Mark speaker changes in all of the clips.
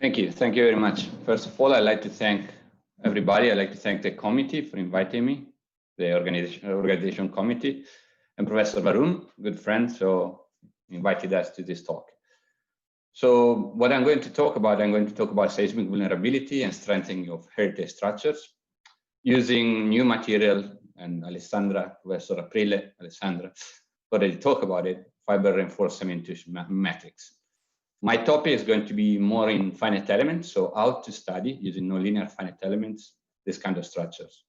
Speaker 1: Thank you. Thank you very much. First of all, I'd like to thank everybody. I'd like to thank the committee for inviting me, the organization committee, and Professor Varun, good friend, so invited us to this talk. So what I'm going to talk about seismic vulnerability and strengthening of heritage structures using new material, and Professor Alessandra already talked about it, fiber reinforced cementitious matrix. My topic is going to be more in finite elements, so how to study using nonlinear finite elements, this kind of structures.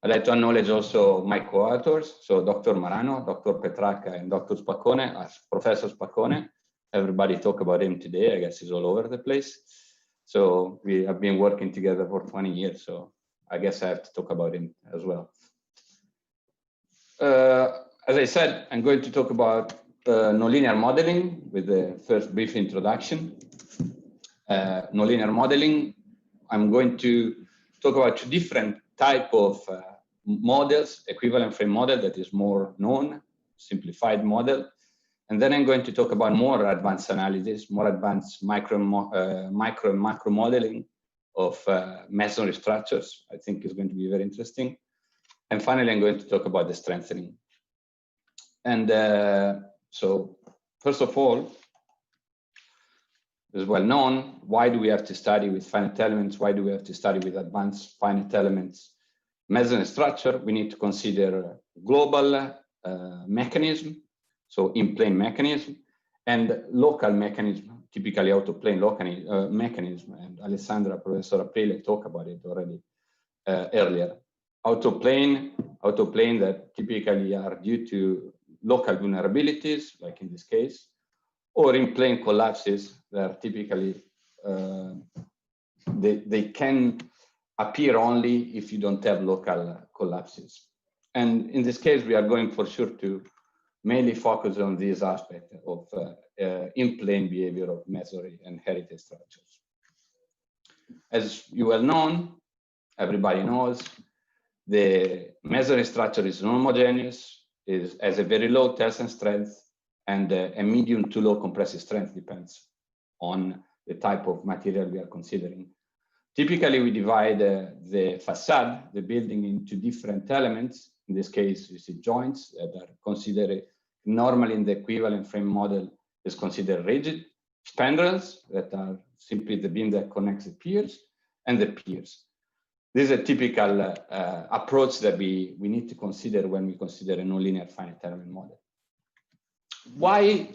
Speaker 1: I'd like to acknowledge also my co-authors, so Dr. Marano, Dr. Petrarca, and Dr. Spaccone, Professor Spaccone. Everybody talk about him today, I guess he's all over the place. So we have been working together for 20 years, so I guess I have to talk about him as well. As I said, I'm going to talk about nonlinear modeling with the first brief introduction. Nonlinear modeling, I'm going to talk about two different types of models, equivalent frame model that is more known, simplified model. And then I'm going to talk about more advanced analysis, more advanced micro and macro modeling of masonry structures. I think is going to be very interesting. And finally, I'm going to talk about the strengthening. And so first of all, it's well known, why do we have to study with finite elements? Why do we have to study with advanced finite elements? Masonry structure, we need to consider global mechanism, so in-plane mechanism, and local mechanism, typically out-of-plane mechanism, and Alessandra, Professor Aprile talked about it already earlier. Out-of-plane that typically are due to local vulnerabilities, like in this case, or in-plane collapses that are typically, they can appear only if you don't have local collapses. And in this case, we are going for sure to mainly focus on this aspect of in-plane behavior of masonry and heritage structures. As you well know, everybody knows, the masonry structure is non-homogeneous, has a very low tensile strength, and a medium to low compressive strength, depends on the type of material we are considering. Typically, we divide the facade, the building, into different elements. In this case, you see joints that are considered normally in the equivalent frame model is considered rigid, spandrels that are simply the beam that connects the piers, and the piers. This is a typical approach that we need to consider when we consider a nonlinear finite element model. Why,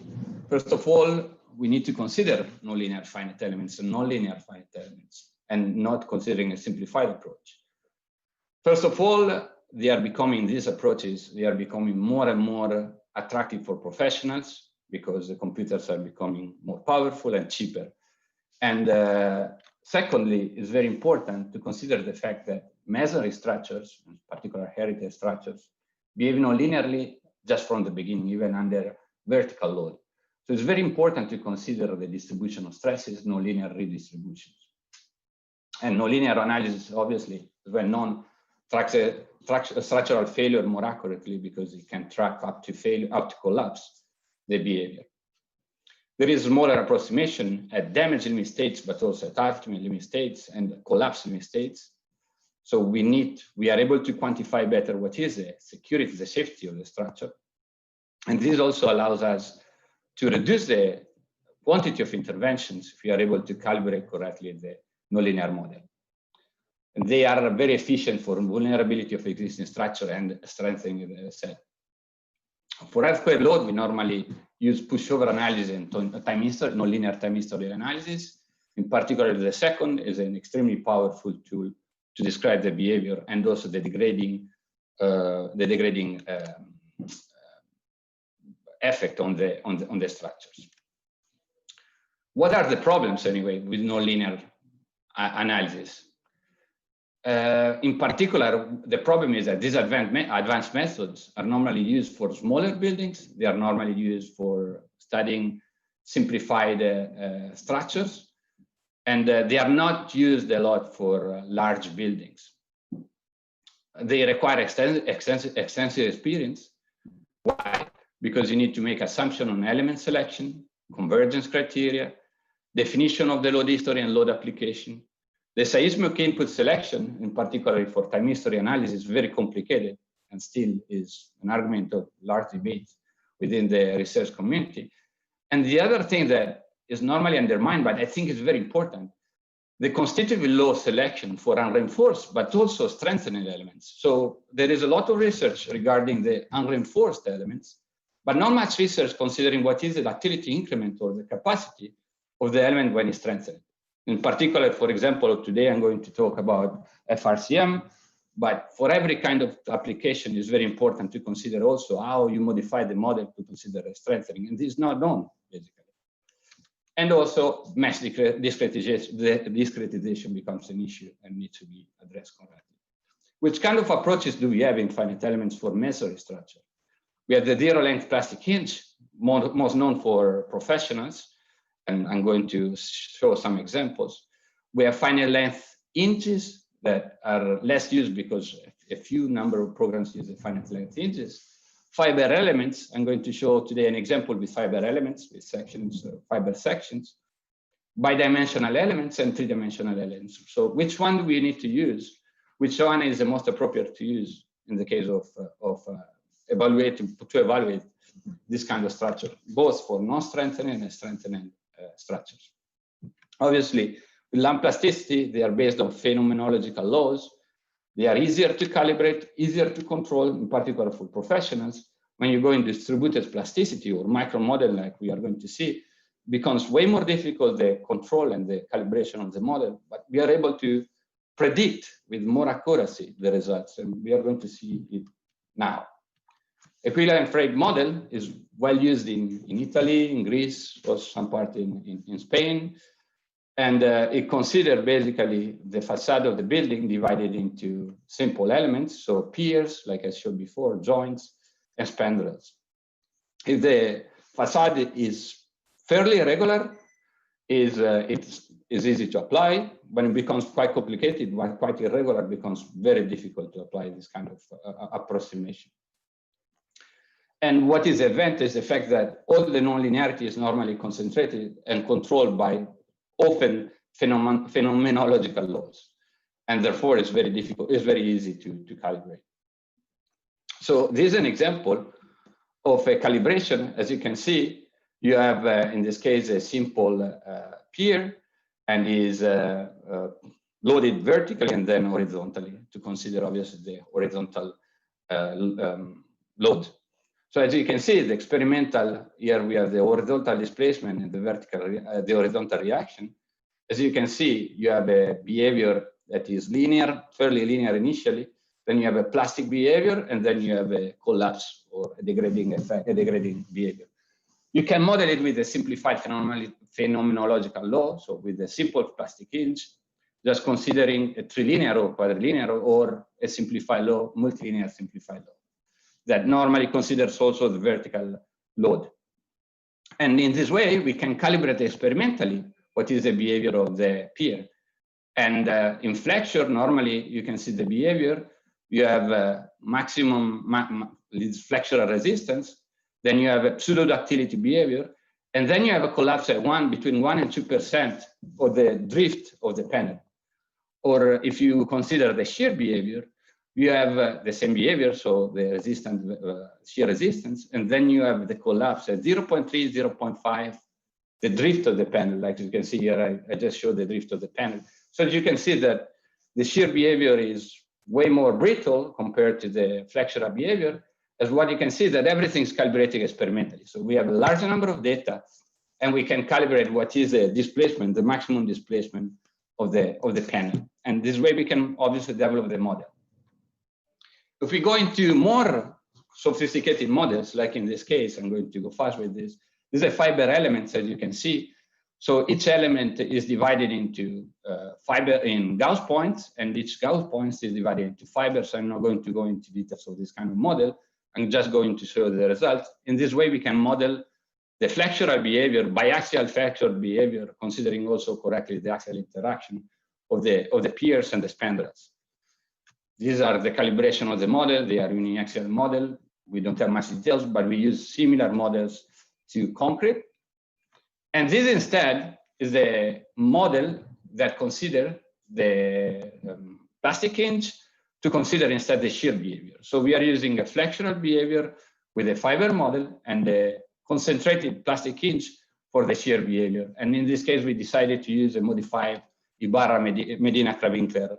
Speaker 1: first of all, we need to consider nonlinear finite elements and nonlinear finite elements, and not considering a simplified approach? First of all, these approaches, they are becoming more and more attractive for professionals because the computers are becoming more powerful and cheaper. And secondly, it's very important to consider the fact that masonry structures, in particular heritage structures, behave nonlinearly just from the beginning, even under vertical load. So it's very important to consider the distribution of stresses, nonlinear redistributions. And nonlinear analysis, obviously, is well known, tracks a structural failure more accurately because it can track up to collapse the behavior. There is smaller approximation at damage limit states, but also at ultimate limit states and collapse limit states. So we are able to quantify better what is the security, the safety of the structure. And this also allows us to reduce the quantity of interventions if we are able to calibrate correctly the nonlinear model. And they are very efficient for vulnerability of existing structure and strengthening the set. For earthquake load, we normally use pushover analysis and nonlinear time history analysis. In particular, the second is an extremely powerful tool to describe the behavior and also the degrading effect on the structures. What are the problems anyway with nonlinear analysis? In particular, the problem is that these advanced methods are normally used for smaller buildings. They are normally used for studying simplified structures, and they are not used a lot for large buildings. They require extensive experience. Why? Because you need to make assumption on element selection, convergence criteria, definition of the load history and load application. The seismic input selection, in particular for time history analysis, is very complicated and still is an argument of large debate within the research community. And the other thing that is normally undermined, but I think is very important, the constitutive law selection for unreinforced, but also strengthening elements. So there is a lot of research regarding the unreinforced elements, but not much research considering what is the ductility increment or the capacity of the element when it's strengthened. In particular, for example, today I'm going to talk about FRCM, but for every kind of application, it's very important to consider also how you modify the model to consider a strengthening, and this is not known, basically. And also, mass discretization becomes an issue and needs to be addressed correctly. Which kind of approaches do we have in finite elements for masonry structure? We have the zero-length plastic hinge, most known for professionals, and I'm going to show some examples. We have finite length hinges that are less used because a few number of programs use the finite length hinges. Fiber elements, I'm going to show today an example with fiber elements, with sections, fiber sections, bidimensional elements and three-dimensional elements. So which one do we need to use? Which one is the most appropriate to use in the case of evaluate this kind of structure, both for non-strengthening and strengthening structures. Obviously, with lamp plasticity, they are based on phenomenological laws. They are easier to calibrate, easier to control, in particular for professionals. When you go in distributed plasticity or micro model, like we are going to see, becomes way more difficult, the control and the calibration of the model, but we are able to predict with more accuracy the results, and we are going to see it now. Equivalent frame model is well used in Italy, in Greece, or some part in Spain. And it considers basically the facade of the building divided into simple elements, so piers, like I showed before, joints, and spandrels. If the facade is fairly irregular, it is easy to apply. When it becomes quite complicated, when quite irregular, it becomes very difficult to apply this kind of approximation. And what is the event is the fact that all the nonlinearity is normally concentrated and controlled by often phenomenological laws. And therefore, it's very difficult, it's very easy to calibrate. So this is an example of a calibration. As you can see, you have, in this case, a simple pier, and is loaded vertically and then horizontally to consider, obviously, the horizontal load. So as you can see, the experimental, here we have the horizontal displacement and the vertical, the horizontal reaction. As you can see, you have a behavior that is linear, fairly linear initially. Then you have a plastic behavior, and then you have a collapse or a degrading effect, a degrading behavior. You can model it with a simplified phenomenological law, so with a simple plastic hinge, just considering a trilinear or quadrilinear or a simplified law, multilinear simplified law, that normally considers also the vertical load. And in this way, we can calibrate experimentally what is the behavior of the pier. And in flexure, normally you can see the behavior. You have maximum flexural resistance. Then you have a pseudo-ductility behavior. And then you have a collapse at between 1% and 2% of the drift of the panel. Or if you consider the shear behavior, you have the same behavior, so the resistance, shear resistance, and then you have the collapse at 0.3, 0.5, the drift of the panel. Like you can see here, I just showed the drift of the panel. So you can see that the shear behavior is way more brittle compared to the flexural behavior, as what you can see that everything is calibrated experimentally. So we have a large number of data, and we can calibrate what is the displacement, the maximum displacement of the panel. And this way we can obviously develop the model. If we go into more sophisticated models, like in this case, I'm going to go fast with this. These are fiber elements, as you can see. So each element is divided into fiber in Gauss points, and each Gauss point is divided into fibers. So I'm not going to go into details of this kind of model. I'm just going to show the results. In this way, we can model the flexural behavior, biaxial flexural behavior, considering also correctly the axial interaction of the piers and the spandrels. These are the calibration of the model. They are uniaxial model. We don't have much details, but we use similar models to concrete. And this instead is a model that considers the plastic hinge to consider instead the shear behavior. So we are using a flexural behavior with a fiber model and a concentrated plastic hinge for the shear behavior. And in this case, we decided to use a modified Ibarra-Medina-Kravinkler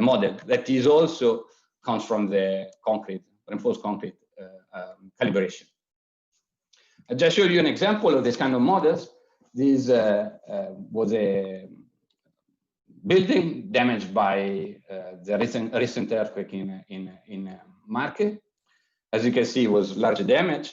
Speaker 1: model that is also comes from the concrete, reinforced concrete calibration. I just showed you an example of this kind of models. This was a building damaged by the recent earthquake in Marche. As you can see, it was large damage.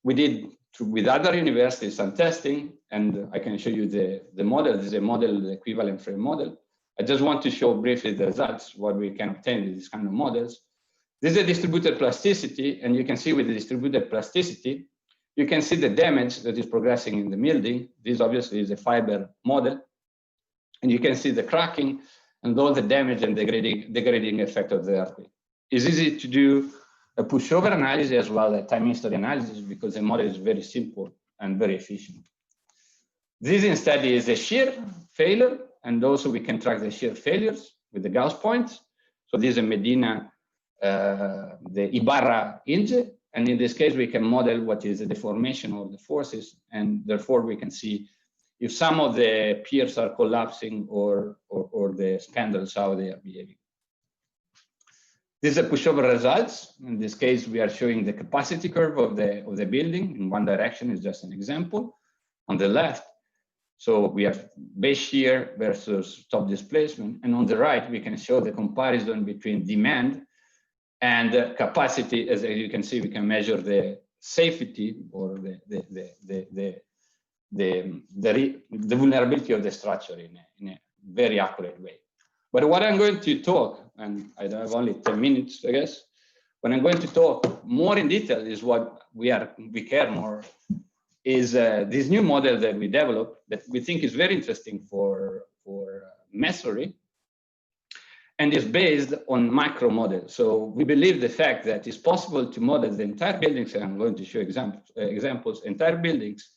Speaker 1: We did, with other universities, some testing, and I can show you the model. This is a model, the equivalent frame model. I just want to show briefly the results, what we can obtain with these kind of models. This is a distributed plasticity, and you can see with the distributed plasticity, you can see the damage that is progressing in the building. This obviously is a fiber model. And you can see the cracking and all the damage and degrading effect of the earthquake. It's easy to do a pushover analysis as well as time history analysis because the model is very simple and very efficient. This instead is a shear failure, and also we can track the shear failures with the Gauss points. So this is a Medina, the Ibarra hinge, and in this case we can model what is the deformation of the forces, and therefore we can see if some of the piers are collapsing or the spandrels, how they are behaving. These are pushover results. In this case, we are showing the capacity curve of the building in one direction, is just an example. On the left, so we have base shear versus top displacement. And on the right, we can show the comparison between demand and capacity. As you can see, we can measure the safety or the vulnerability of the structure in a very accurate way. But what I'm going to talk, and I have only 10 minutes, I guess, what I'm going to talk more in detail is what we care more, is this new model that we developed that we think is very interesting for masonry, and is based on micro models. So we believe the fact that it's possible to model the entire buildings, and I'm going to show examples, entire buildings,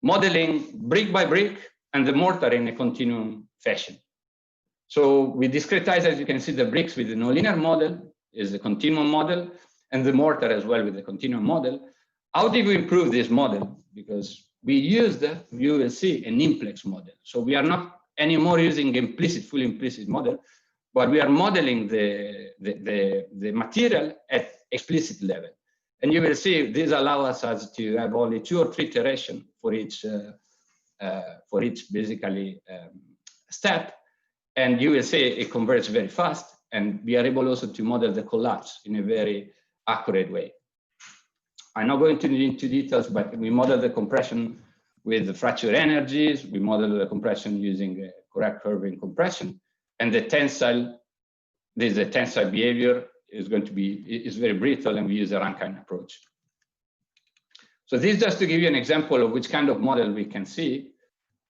Speaker 1: modeling brick by brick and the mortar in a continuum fashion. So we discretize, as you can see, the bricks with the nonlinear model is the continuum model, and the mortar as well with the continuum model. How did we improve this model? Because we used, you will see, an implex model. So we are not anymore using fully implicit model, but we are modeling the material at explicit level. And you will see this allows us to have only 2 or 3 iterations for each basically step. And you will see it converges very fast. And we are able also to model the collapse in a very accurate way. I'm not going into details, but we model the compression with the fracture energies. We model the compression using correct curving compression. And the tensile, this is a tensile behavior, is going to be, is very brittle, and we use a Rankine approach. So this is just to give you an example of which kind of model we can see.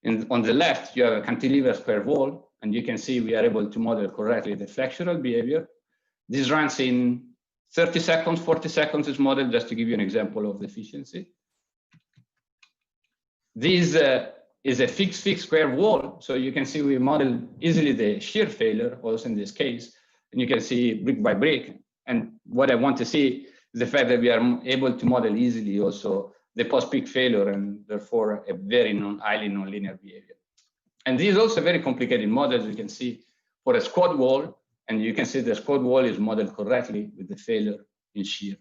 Speaker 1: On the left, you have a cantilever square wall, and you can see we are able to model correctly the flexural behavior. This runs in 30 seconds, 40 seconds is modeled, just to give you an example of the efficiency. This is a fixed square wall. So you can see we model easily the shear failure also in this case. And you can see brick by brick. And what I want to see is the fact that we are able to model easily also the post-peak failure, and therefore a very highly nonlinear behavior. And this is also a very complicated model, as you can see, for a squat wall. And you can see the squat wall is modeled correctly with the failure in shear.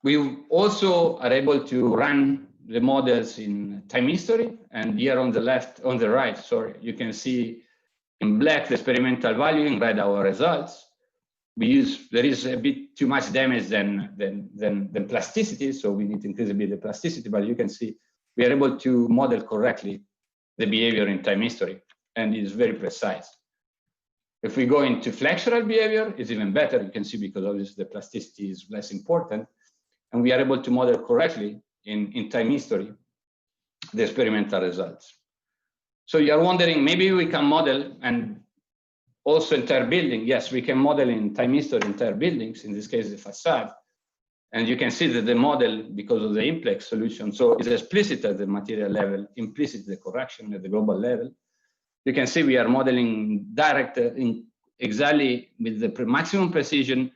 Speaker 1: We also are able to run the models in time history. And here on the left, on the right, sorry, you can see in black the experimental value, in red our results. There is a bit too much damage than plasticity, so we need to increase a bit the plasticity, but you can see we are able to model correctly the behavior in time history, and it is very precise. If we go into flexural behavior, it's even better. You can see because obviously the plasticity is less important, and we are able to model correctly in time history the experimental results. So you are wondering, maybe we can model and also entire building. Yes, we can model in time history entire buildings, in this case the facade. And you can see that the model, because of the implex solution, so it's explicit at the material level, implicit the correction at the global level. You can see we are modeling exactly with the maximum precision,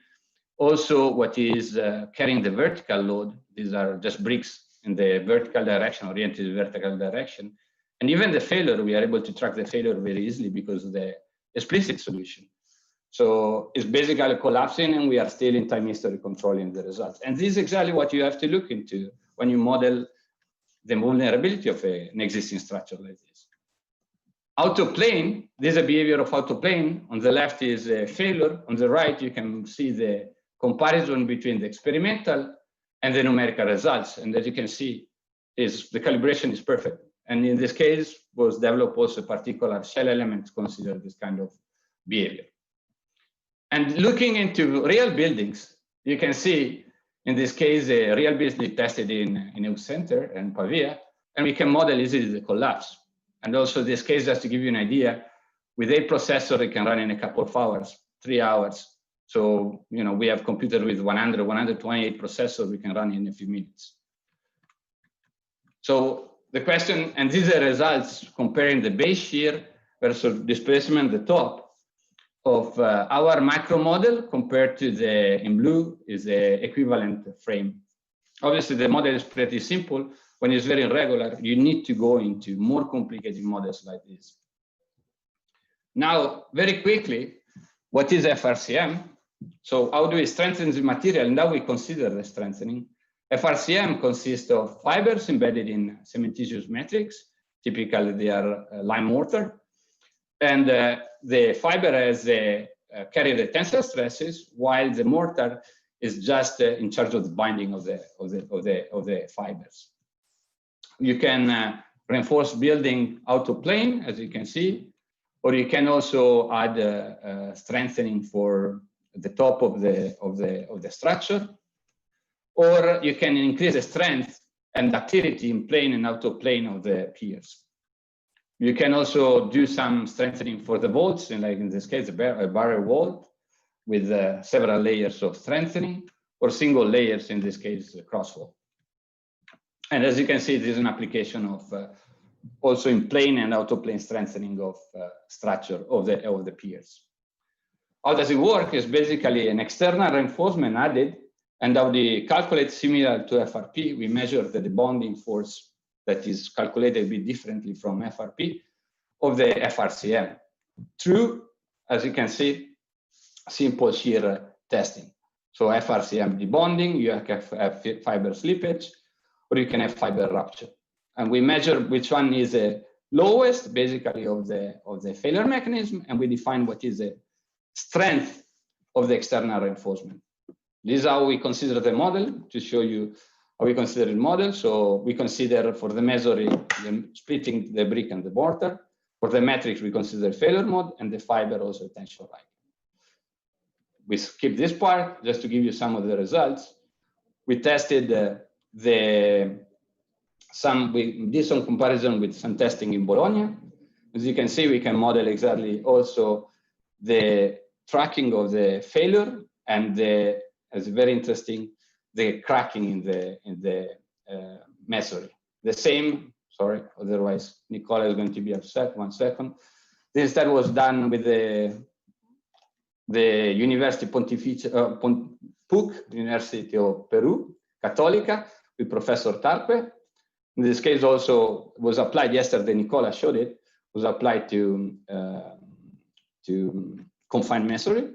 Speaker 1: also what is carrying the vertical load. These are just bricks in the vertical direction, oriented vertical direction. And even the failure, we are able to track the failure very easily because of the explicit solution. So it's basically collapsing, and we are still in time history controlling the results. And this is exactly what you have to look into when you model the vulnerability of an existing structure like this. Autoplane, this is a behavior of autoplane. On the left is a failure. On the right, you can see the comparison between the experimental and the numerical results. And as you can see, the calibration is perfect. And in this case, was developed also a particular shell element to consider this kind of behavior. And looking into real buildings, you can see, in this case, a real building tested in EU Center and Pavia, and we can model easily the collapse. And also this case, just to give you an idea, with a processor, it can run in a couple of hours, 3 hours. So, you know, we have computer with 128 processors, we can run in a few minutes. So the question, and these are results comparing the base shear versus displacement at the top of our macro model compared to the, in blue, is the equivalent frame. Obviously, the model is pretty simple. When it's very irregular, you need to go into more complicated models like this. Now, very quickly, what is FRCM? So how do we strengthen the material? Now we consider the strengthening. FRCM consists of fibers embedded in cementitious matrix. Typically, they are lime mortar. And the fiber has carry the tensile stresses, while the mortar is just in charge of the binding of the fibers. You can reinforce building autoplane, as you can see, or you can also add strengthening for the top of the structure, or you can increase the strength and ductility in plane and autoplane of the piers. You can also do some strengthening for the vaults, and like in this case, a barrier wall with several layers of strengthening, or single layers, in this case, a cross wall. And as you can see, this is an application of also in plane and autoplane strengthening of structure of the piers. How does it work? Is basically an external reinforcement added, and how they calculate similar to FRP. We measure the bonding force that is calculated a bit differently from FRP of the FRCM through, as you can see, simple shear testing. So FRCM debonding, you have fiber slippage, or you can have fiber rupture. And we measure which one is the lowest, basically, of the failure mechanism, and we define what is the strength of the external reinforcement. This is how we consider the model, to show you how we consider the model. So we consider for the MASONRY, splitting the brick and the mortar. For the matrix, we consider failure mode, and the fiber also tension right. We skip this part just to give you some of the results. We tested we did some comparison with some testing in Bologna. As you can see, we can model exactly also the tracking of the failure and as very interesting, the cracking in the MASONRY. The same, sorry, otherwise Nicola is going to be upset. 1 second. This study was done with the University Pontificia, PUC, University of Peru, Cattolica, with Professor Tarpe. In this case also was applied yesterday, Nicola showed it, was applied to confined masonry.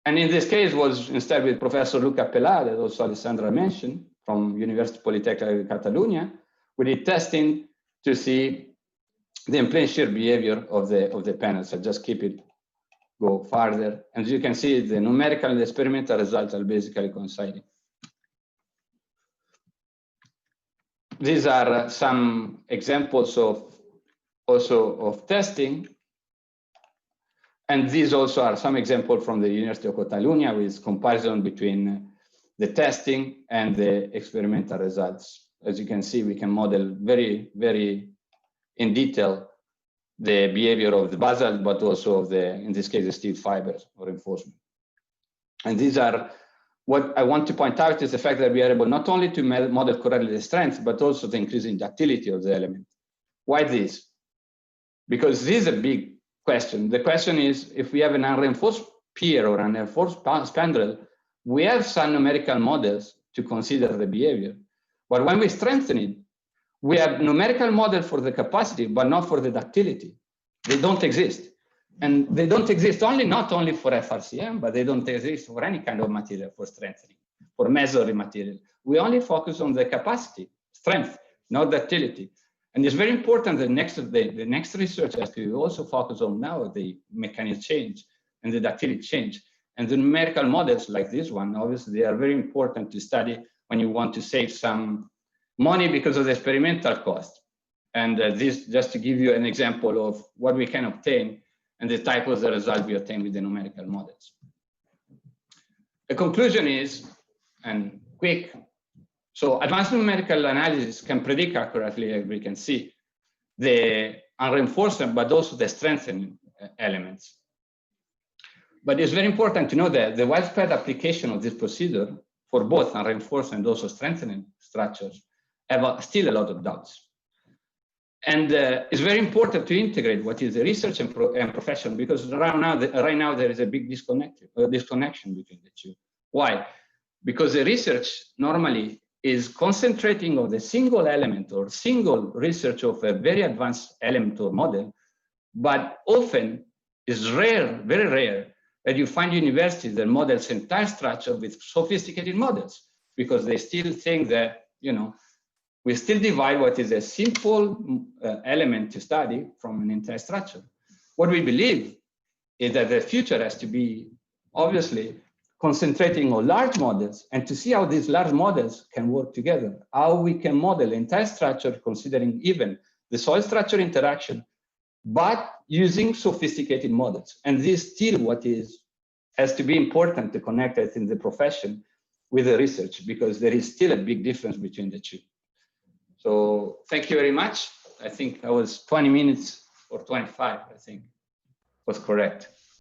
Speaker 1: And in this case was instead with Professor Luca Pelà, that also Alessandra mentioned, from University Polytechnic of Catalonia. We did testing to see the in-plane shear behavior of the panels. So just keep it, go farther. And as you can see, the numerical and the experimental results are basically coinciding. These are some examples of testing. And these also are some examples from the University of Catalonia with comparison between the testing and the experimental results. As you can see, we can model very, very in detail the behavior of the basalt, but also of the, in this case, the steel fibers or reinforcement. And these are what I want to point out is the fact that we are able not only to model correctly the strength, but also the increasing ductility of the element. Why this? Because this is a big question. The question is, if we have an unreinforced pier or an unreinforced spandrel, we have some numerical models to consider the behavior. But when we strengthen it, we have numerical model for the capacity, but not for the ductility. They don't exist. And they don't exist not only for FRCM, but they don't exist for any kind of material for strengthening, for masonry material. We only focus on the capacity, strength, not ductility. And it's very important that the next research has to also focus on now the mechanical change and the ductility change. And the numerical models like this one, obviously, they are very important to study when you want to save some money because of the experimental cost. And this, just to give you an example of what we can obtain and the type of the result we obtain with the numerical models. The conclusion is, and quick, so advanced numerical analysis can predict accurately, as we can see, the unreinforcement, but also the strengthening elements. But it's very important to know that the widespread application of this procedure for both unreinforced and also strengthening structures have still a lot of doubts. And it's very important to integrate what is the research and profession, because right now there is a big disconnection between the two. Why? Because the research normally is concentrating on the single element or single research of a very advanced element or model, but often is rare, very rare, that you find universities that models entire structure with sophisticated models, because they still think that, you know, we still divide what is a simple element to study from an entire structure. What we believe is that the future has to be, obviously, concentrating on large models and to see how these large models can work together, how we can model the entire structure, considering even the soil structure interaction, but using sophisticated models. And this is still what has to be important to connect it in the profession with the research, because there is still a big difference between the two. So thank you very much. I think I was 20 minutes or 25, I think was correct.